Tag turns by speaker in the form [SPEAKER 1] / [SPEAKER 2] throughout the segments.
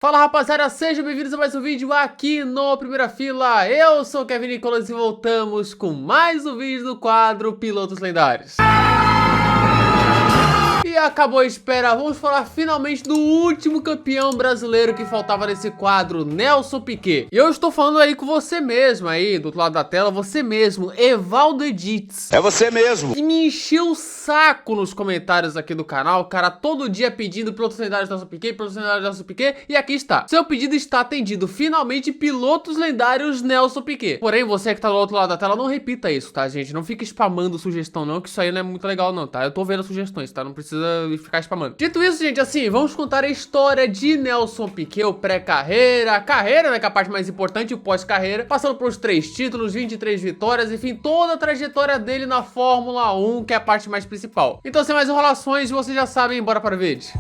[SPEAKER 1] Fala rapaziada, sejam bem-vindos a mais um vídeo aqui no Primeira Fila. Eu sou o Kevin Nicolas e voltamos com mais um vídeo do quadro Pilotos Lendários. E acabou a espera, vamos falar finalmente do último campeão brasileiro que faltava nesse quadro, Nelson Piquet. E eu estou falando aí com você mesmo, aí do outro lado da tela, você mesmo, Evaldo Edits.
[SPEAKER 2] É você mesmo.
[SPEAKER 1] E me encheu o saco nos comentários aqui do canal, cara, todo dia pedindo pilotos lendários Nelson Piquet, pilotos lendários Nelson Piquet, e aqui está. Seu pedido está atendido, finalmente pilotos lendários Nelson Piquet. Porém, você que tá do outro lado da tela, não repita isso, tá, gente? Não fica spamando sugestão não, que isso aí não é muito legal não, tá? Eu tô vendo sugestões, tá? Não precisa ficar spamando. Dito isso, gente, assim, vamos contar a história de Nelson Piquet, o pré-carreira, a carreira, né, que é a parte mais importante, o pós-carreira, passando por os 3 títulos, 23 vitórias, enfim, toda a trajetória dele na Fórmula 1, que é a parte mais principal. Então, sem mais enrolações, vocês já sabem, bora para o vídeo.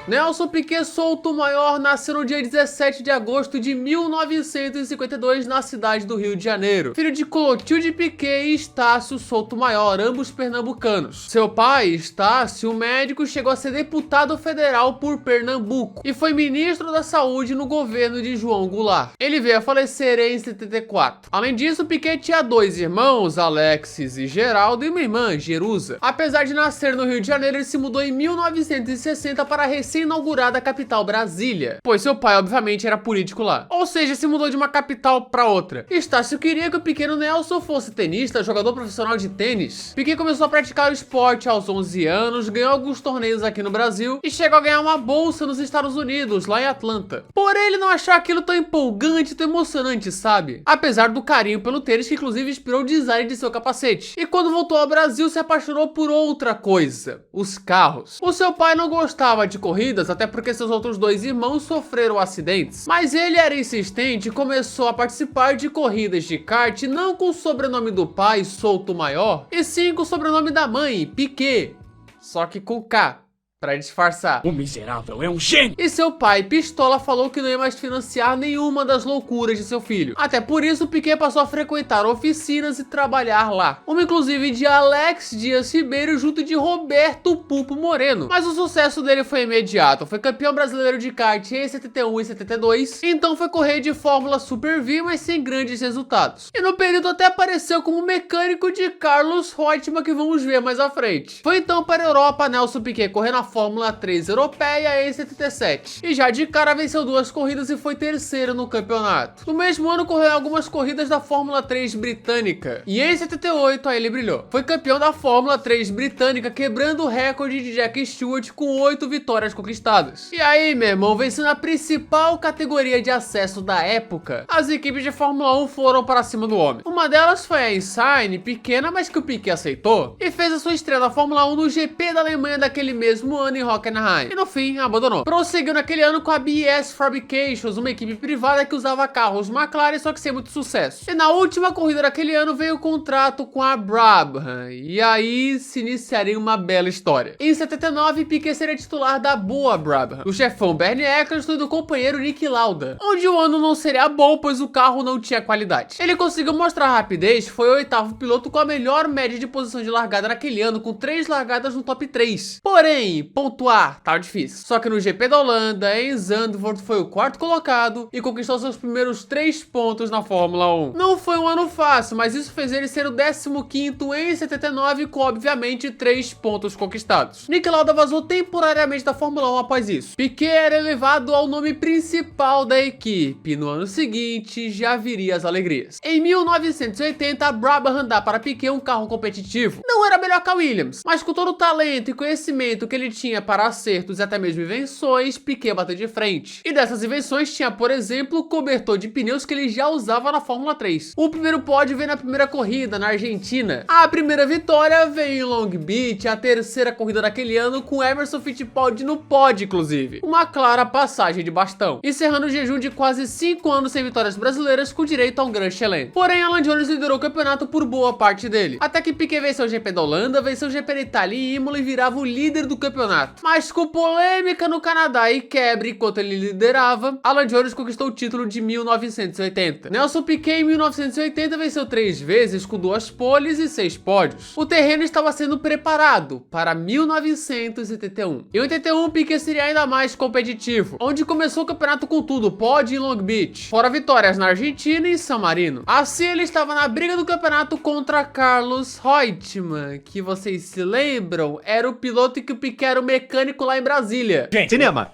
[SPEAKER 1] Nelson Piquet Sotomayor nasceu no dia 17 de agosto de 1952 na cidade do Rio de Janeiro. Filho de Clotilde Piquet e Estácio Sotomayor, ambos pernambucanos. Seu pai, Estácio, médico, chegou a ser deputado federal por Pernambuco e foi ministro da Saúde no governo de João Goulart. Ele veio a falecer em 74. Além disso, Piquet tinha 2 irmãos, Alexis e Geraldo, e uma irmã, Jerusa. Apesar de nascer no Rio de Janeiro, ele se mudou em 1960 para a recém-inaugurada capital Brasília, pois seu pai obviamente era político lá. Ou seja, se mudou de uma capital para outra. Estácio queria que o pequeno Nelson fosse tenista, jogador profissional de tênis. Piquet começou a praticar o esporte aos 11 anos, ganhou alguns torneios aqui no Brasil e chegou a ganhar uma bolsa nos Estados Unidos, lá em Atlanta. Porém, ele não achou aquilo tão empolgante, tão emocionante, sabe? Apesar do carinho pelo tênis, que inclusive inspirou o design de seu capacete. E quando voltou ao Brasil, se apaixonou por outra coisa: os carros. O seu pai não gostava de corridas, até porque seus outros 2 irmãos sofreram acidentes. Mas ele era insistente e começou a participar de corridas de kart, não com o sobrenome do pai, Sotomayor, e sim com o sobrenome da mãe, Piquet, só que com K, pra disfarçar.
[SPEAKER 2] O miserável é um gênio.
[SPEAKER 1] E seu pai, pistola, falou que não ia mais financiar nenhuma das loucuras de seu filho. Até por isso, Piquet passou a frequentar oficinas e trabalhar lá. Uma inclusive de Alex Dias Ribeiro junto de Roberto Pulpo Moreno. Mas o sucesso dele foi imediato. Foi campeão brasileiro de kart em 71 e 72. Então foi correr de Fórmula Super V, mas sem grandes resultados. E no período até apareceu como mecânico de Carlos Reutemann, que vamos ver mais à frente. Foi então para a Europa Nelson Piquet correr na Fórmula 3 europeia em 77. E já de cara venceu 2 corridas e foi terceiro no campeonato. No mesmo ano correu algumas corridas da Fórmula 3 britânica. E em 78 aí ele brilhou. Foi campeão da Fórmula 3 britânica, quebrando o recorde de Jack Stewart com 8 vitórias conquistadas. E aí, meu irmão, vencendo a principal categoria de acesso da época, as equipes de Fórmula 1 foram para cima do homem. Uma delas foi a Ensign, pequena, mas que o Piquet aceitou, e fez a sua estreia na Fórmula 1 no GP da Alemanha daquele mesmo ano em Hockenheim, e no fim abandonou. Prosseguiu naquele ano com a BS Fabrications, uma equipe privada que usava carros McLaren, só que sem muito sucesso. E na última corrida daquele ano veio o contrato com a Brabham, e aí se iniciaria uma bela história. Em 79, Piquet seria titular da boa Brabham, do chefão Bernie Eccleston e do companheiro Niki Lauda, onde o ano não seria bom, pois o carro não tinha qualidade. Ele conseguiu mostrar rapidez, foi o 8º piloto com a melhor média de posição de largada naquele ano, com 3 largadas no top 3. Porém, pontuar tava difícil. Só que no GP da Holanda, em Zandvoort, foi o 4º colocado e conquistou seus primeiros 3 pontos na Fórmula 1. Não foi um ano fácil, mas isso fez ele ser o 15º em 79, com obviamente 3 pontos conquistados. Niki Lauda vazou temporariamente da Fórmula 1 após isso. Piquet era elevado ao nome principal da equipe. No ano seguinte, já viria as alegrias. Em 1980, a Brabham dá para Piquet um carro competitivo. Não era melhor que a Williams, mas com todo o talento e conhecimento que ele tinha para acertos e até mesmo invenções, Piquet bateu de frente. E dessas invenções tinha, por exemplo, o cobertor de pneus que ele já usava na Fórmula 3. O primeiro pódio veio na primeira corrida, na Argentina. A primeira vitória veio em Long Beach, a terceira corrida daquele ano, com Emerson Fittipaldi no pódio, inclusive. Uma clara passagem de bastão, encerrando o jejum de quase 5 anos sem vitórias brasileiras, com direito a um Grand Chelem. Porém, Alan Jones liderou o campeonato por boa parte dele, até que Piquet venceu o GP da Holanda, venceu o GP da Itália e Imola e virava o líder do campeonato campeonato. Mas com polêmica no Canadá e quebra enquanto ele liderava, Alan Jones conquistou o título de 1980. Nelson Piquet em 1980 venceu 3 vezes com 2 poles e 6 pódios. O terreno estava sendo preparado para 1981. Em 81, Piquet seria ainda mais competitivo, onde começou o campeonato com tudo, pódio em Long Beach, fora vitórias na Argentina e San Marino. Assim, ele estava na briga do campeonato contra Carlos Reutemann, que vocês se lembram, era o piloto que o Piquet era o mecânico lá em Brasília.
[SPEAKER 3] Cinema.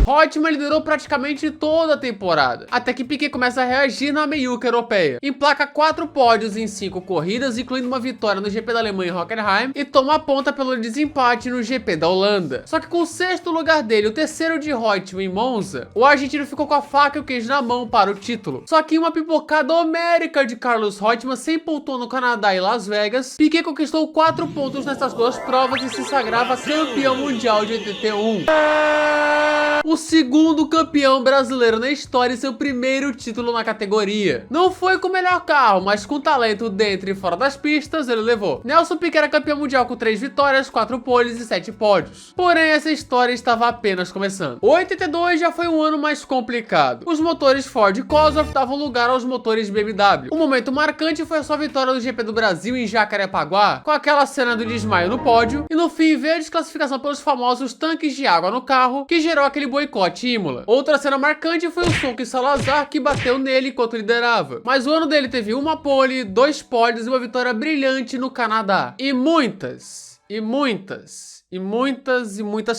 [SPEAKER 1] Reutemann liderou praticamente toda a temporada, até que Piquet começa a reagir na meiuca europeia. Emplaca 4 pódios em 5 corridas, incluindo uma vitória no GP da Alemanha em Hockenheim, e toma a ponta pelo desempate no GP da Holanda. Só que com o 6º lugar dele, o 3º de Reutemann em Monza, o argentino ficou com a faca e o queijo na mão para o título. Só que uma pipocada homérica de Carlos Reutemann sem pontuou no Canadá e Las Vegas, Piquet conquistou 4 pontos nessas 2 provas e se sagrava campeão mundial de 81. O 2º campeão brasileiro na história e seu primeiro título na categoria. Não foi com o melhor carro, mas com talento dentro e fora das pistas, ele levou. Nelson Piquet era campeão mundial com 3 vitórias, 4 poles e 7 pódios. Porém, essa história estava apenas começando. O 82 já foi um ano mais complicado. Os motores Ford e Cosworth davam lugar aos motores BMW. O momento marcante foi a sua vitória no GP do Brasil em Jacarepaguá, com aquela cena do desmaio no pódio, e no fim veio a desclassificação pelos famosos tanques de água no carro, que gerou aquele boicote em Imola. Outra cena marcante foi o Sonky Salazar, que bateu nele enquanto liderava. Mas o ano dele teve uma pole, 2 pódios e uma vitória brilhante no Canadá. E muitas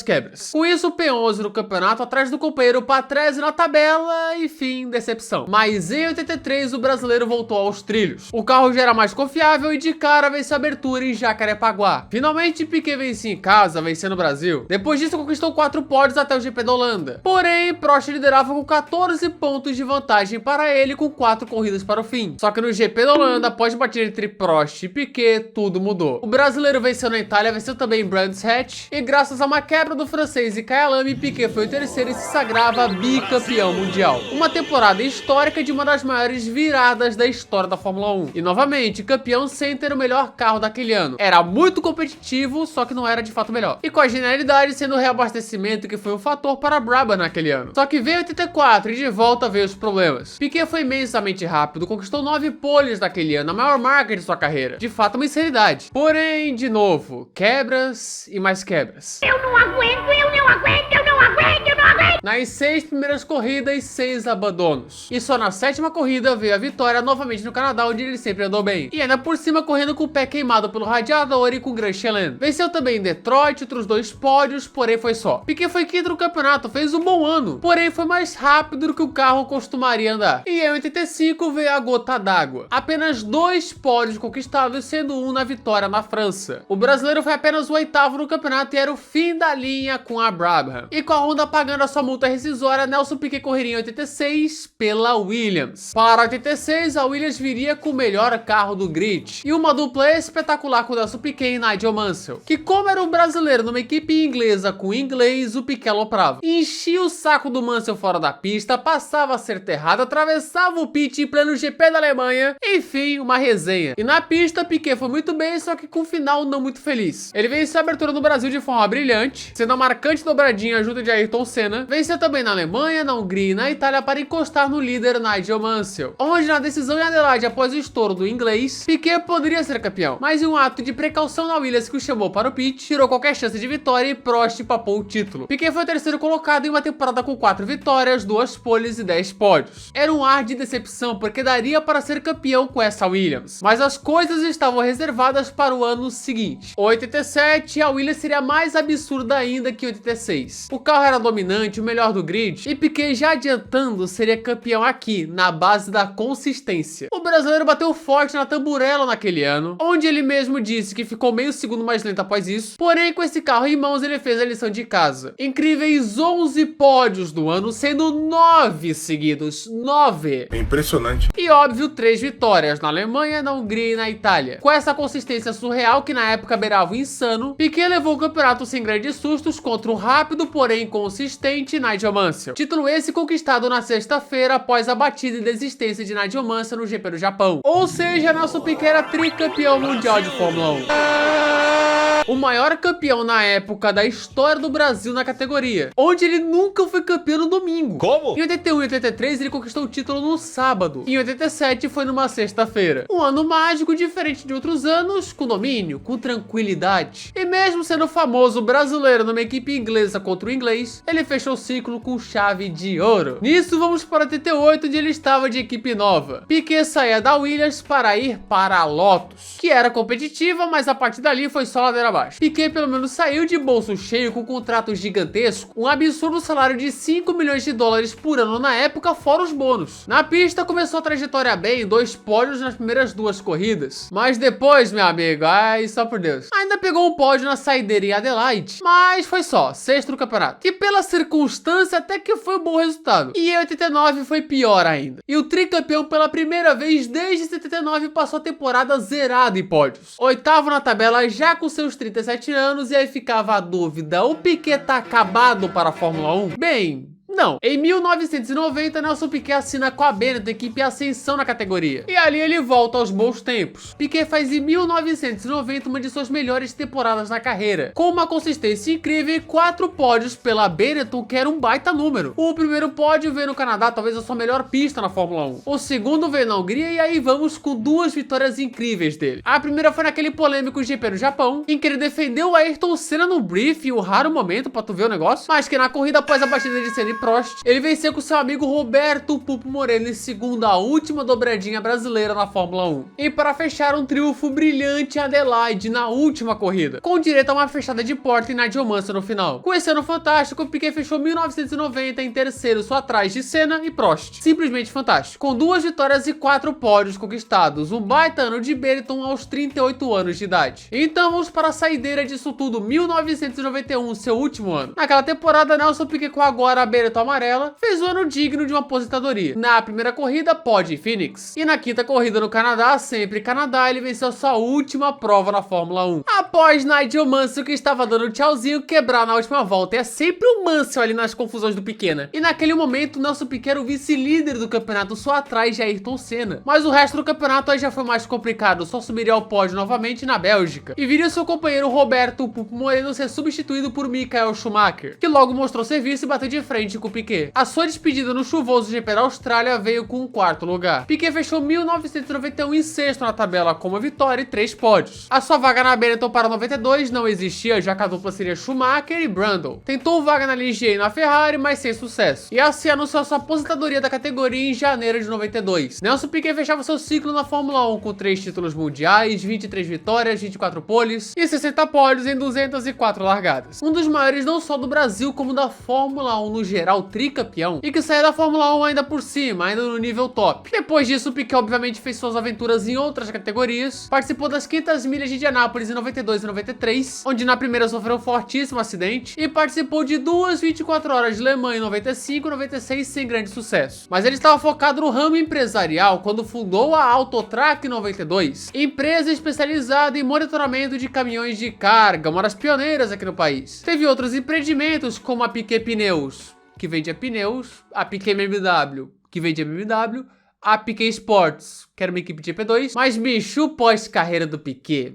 [SPEAKER 1] quebras. Com isso, o P11 no campeonato atrás do companheiro Patrese na tabela e fim, decepção. Mas em 83 o brasileiro voltou aos trilhos. O carro já era mais confiável e de cara venceu a abertura em Jacarepaguá. Finalmente Piquet vencia em casa, vencendo o Brasil. Depois disso conquistou 4 pódios até o GP da Holanda. Porém, Prost liderava com 14 pontos de vantagem para ele com 4 corridas para o fim. Só que no GP da Holanda, após bater entre Prost e Piquet, tudo mudou. O brasileiro venceu na Itália, venceu também em Brands Hatch, e graças a uma quebra do francês e Kyalami, Piquet foi o 3º e se sagrava bicampeão mundial. Uma temporada histórica de uma das maiores viradas da história da Fórmula 1. E novamente, campeão sem ter o melhor carro daquele ano. Era muito competitivo, só que não era de fato o melhor. E com a genialidade sendo o reabastecimento que foi um fator para a Brabham naquele ano. Só que veio 84 e de volta veio os problemas. Piquet foi imensamente rápido, conquistou 9 poles naquele ano, a maior marca de sua carreira. De fato, uma insanidade. Porém, de novo, quebras e mais quebras.
[SPEAKER 4] Eu não aguento!
[SPEAKER 1] Nas 6 primeiras corridas, 6 abandonos. E só na 7ª corrida veio a vitória novamente no Canadá, onde ele sempre andou bem. E ainda por cima correndo com o pé queimado pelo radiador e com Grand Chelem. Venceu também em Detroit, outros 2 pódios, porém foi só. Piquet foi 5º no campeonato, fez um bom ano, porém foi mais rápido do que o carro costumaria andar. E em 85 veio a gota d'água. Apenas 2 pódios conquistados, sendo um na vitória na França. O brasileiro foi apenas o 8º no campeonato e era o fim da linha com a Brabham. E com a Honda pagando a sua multa rescisória, Nelson Piquet correria em 86 pela Williams. Para 86, a Williams viria com o melhor carro do grid. E uma dupla espetacular com Nelson Piquet e Nigel Mansell, que como era um brasileiro numa equipe inglesa com inglês, o Piquet aloprava. Enchia o saco do Mansell fora da pista, passava a ser terrado, atravessava o pit em pleno GP da Alemanha. Enfim, uma resenha. E na pista, Piquet foi muito bem, só que com um final não muito feliz. Ele venceu a abertura no Brasil de forma brilhante, sendo a marcante dobradinha junto de Ayrton Senna. Venceu também na Alemanha, na Hungria e na Itália para encostar no líder Nigel Mansell, onde na decisão em Adelaide após o estouro do inglês, Piquet poderia ser campeão, mas em um ato de precaução na Williams que o chamou para o pit, tirou qualquer chance de vitória e Prost papou o título. Piquet foi o 3º colocado em uma temporada com 4 vitórias, 2 poles e 10 pódios. Era um ar de decepção porque daria para ser campeão com essa Williams, mas as coisas estavam reservadas para o ano seguinte. 87, a Williams seria mais absurda ainda que 86. O carro era dominante, o melhor do grid, e Piquet já adiantando seria campeão aqui, na base da consistência. O brasileiro bateu forte na tamburela naquele ano, onde ele mesmo disse que ficou meio segundo mais lento após isso, porém com esse carro em mãos ele fez a lição de casa. Incríveis 11 pódios do ano, sendo 9 seguidos, 9.
[SPEAKER 2] É impressionante.
[SPEAKER 1] E óbvio, 3 vitórias na Alemanha, na Hungria e na Itália. Com essa consistência surreal que na época beirava o insano, Piquet levou o campeonato sem grandes sustos contra o rápido, porém consistente Nigel Mansell. Título esse conquistado na sexta-feira após a batida e desistência de Nigel Mansell no GP do Japão. Ou seja, nosso Piquet era tricampeão mundial de Fórmula 1. o maior campeão na época da história do Brasil na categoria, onde ele nunca foi campeão no domingo.
[SPEAKER 2] Como?
[SPEAKER 1] Em 81 e 83 ele conquistou o título no sábado. Em 87 foi numa sexta-feira. Um ano mágico diferente de outros anos, com domínio, com tranquilidade. E mesmo sendo famoso brasileiro numa equipe inglesa contra o inglês, ele fechou o ciclo com chave de ouro. Nisso vamos para 88, onde ele estava de equipe nova. Piquet saía da Williams para ir para a Lotus, que era competitiva, mas a partir dali foi só ladeira abaixo. Piquet pelo menos saiu de bolso cheio com um contrato gigantesco, um absurdo salário de 5 milhões de dólares por ano na época, fora os bônus. Na pista começou a trajetória bem, 2 pódios nas primeiras 2 corridas, mas depois, meu amigo, ai, só por Deus, ainda pegou um pódio na saideira em Adelaide, mas foi só, 6º no campeonato, que pela circunstância até que foi um bom resultado. E em 89 foi pior ainda, e o tricampeão pela primeira vez desde 79 passou a temporada zerado em pódios. 8º na tabela já com seus 37 anos, e aí ficava a dúvida, o Piquet tá acabado para a Fórmula 1? Bem, não. Em 1990, Nelson Piquet assina com a Benetton, equipe ascensão na categoria. E ali ele volta aos bons tempos. Piquet faz em 1990 uma de suas melhores temporadas na carreira, com uma consistência incrível e 4 pódios pela Benetton, que era um baita número. O primeiro pódio veio no Canadá, talvez a sua melhor pista na Fórmula 1. O segundo veio na Hungria, e aí vamos com 2 vitórias incríveis dele. A primeira foi naquele polêmico GP no Japão, em que ele defendeu o Ayrton Senna no briefing, o raro momento pra tu ver o negócio, mas que na corrida após a batida de Senna e Prost, ele venceu com seu amigo Roberto Pupo Moreno em segunda, última dobradinha brasileira na Fórmula 1. E para fechar, um triunfo brilhante em Adelaide na última corrida, com direito a uma fechada de porta em Nigel Mansell no final. Com esse ano fantástico, o Piquet fechou 1990 em terceiro, só atrás de Senna e Prost. Simplesmente fantástico. Com 2 vitórias e 4 pódios conquistados, um baita ano de Benetton aos 38 anos de idade. Então vamos para a saideira disso tudo, 1991, seu último ano. Naquela temporada, Nelson Piquet, com agora a Benetton amarela, fez um ano digno de uma aposentadoria. Na primeira corrida, pódio em Phoenix. E na quinta corrida no Canadá, sempre Canadá, ele venceu sua última prova na Fórmula 1. Após Nigel Mansell, que estava dando tchauzinho, quebrar na última volta. É sempre o Mansell ali nas confusões do Piquet, né? E naquele momento, Nelson Piquet era o vice-líder do campeonato, só atrás de Ayrton Senna. Mas o resto do campeonato aí já foi mais complicado, só subiria ao pódio novamente na Bélgica. E viria seu companheiro Roberto Pupo Moreno ser substituído por Michael Schumacher, que logo mostrou serviço e bateu de frente com o Piquet. A sua despedida no chuvoso GP da Austrália veio com um 4º lugar. Piquet fechou 1991 em 6º na tabela, com uma vitória e 3 pódios. A sua vaga na Benetton para 92 não existia, já que a dupla seria Schumacher e Brundle. Tentou vaga na Ligier e na Ferrari, mas sem sucesso. E assim anunciou sua aposentadoria da categoria em janeiro de 92. Nelson Piquet fechava seu ciclo na Fórmula 1 com 3 títulos mundiais, 23 vitórias, 24 poles e 60 pódios em 204 largadas. Um dos maiores não só do Brasil, como da Fórmula 1 no geral, tricampeão, e que saía da Fórmula 1 ainda por cima, ainda no nível top. Depois disso, Piquet obviamente fez suas aventuras em outras categorias, participou das 500 milhas de Indianápolis em 92 e 93, onde na primeira sofreu um fortíssimo acidente, e participou de 2 24 horas de Le Mans em 95 e 96 sem grande sucesso. Mas ele estava focado no ramo empresarial quando fundou a Autotrack em 92, empresa especializada em monitoramento de caminhões de carga, uma das pioneiras aqui no país. Teve outros empreendimentos como a Piquet Pneus, que vende pneus, a Piquet BMW, que vende BMW, a Piquet Sports, que era uma equipe de GP2, mas bicho, o pós-carreira do Piquet,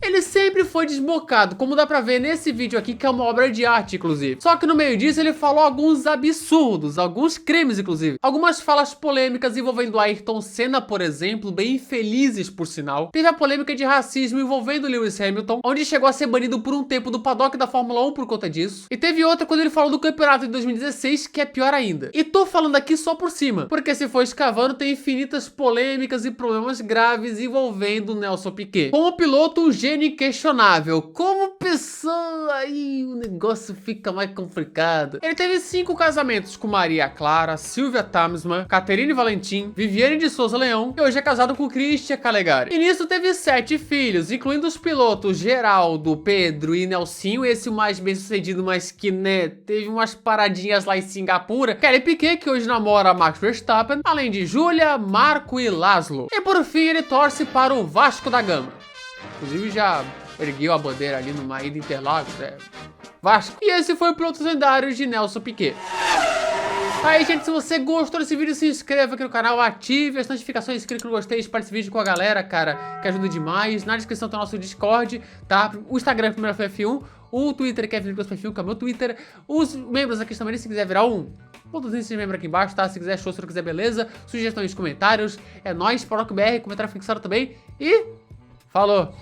[SPEAKER 1] ele sempre foi desbocado, como dá pra ver nesse vídeo aqui, que é uma obra de arte, inclusive. Só que no meio disso ele falou alguns absurdos, alguns crimes, inclusive. Algumas falas polêmicas envolvendo Ayrton Senna, por exemplo, bem infelizes, por sinal. Teve a polêmica de racismo envolvendo Lewis Hamilton, onde chegou a ser banido por um tempo do paddock da Fórmula 1 por conta disso. E teve outra quando ele falou do campeonato de 2016, que é pior ainda. E tô falando aqui só por cima, porque se for escavando, tem infinitas polêmicas e problemas graves envolvendo Nelson Piquet. Como piloto, um gênio inquestionável. Como pessoa, aí o negócio fica mais complicado. Ele teve 5 casamentos com Maria Clara, Silvia Thamsman, Caterine Valentim, Viviane de Souza Leão, e hoje é casado com Christian Calegari. E nisso teve 7 filhos, incluindo os pilotos Geraldo, Pedro e Nelsinho, esse o mais bem sucedido, mas que, né, teve umas paradinhas lá em Singapura. Kelly Piquet, que hoje namora Max Verstappen, além de Júlia, Marco e Laszlo. E por fim ele torce para o Vasco da Gama. Inclusive já ergueu a bandeira ali numa ida Interlagos, Vasco. E esse foi o piloto lendário de Nelson Piquet. Aí, gente, se você gostou desse vídeo, se inscreva aqui no canal, ative as notificações, clique no gostei, espalhe esse vídeo com a galera, cara, que ajuda demais. Na descrição tá o nosso Discord, tá? O Instagram primeiro foi F1, o Twitter que é Felipe F1, que é o meu Twitter. Os membros aqui também, se quiser virar um pontozinho de membro aqui embaixo, tá? Se quiser show, se não quiser, beleza. Sugestões, comentários. É nóis, PorocBR, comentário fixado também. E falou!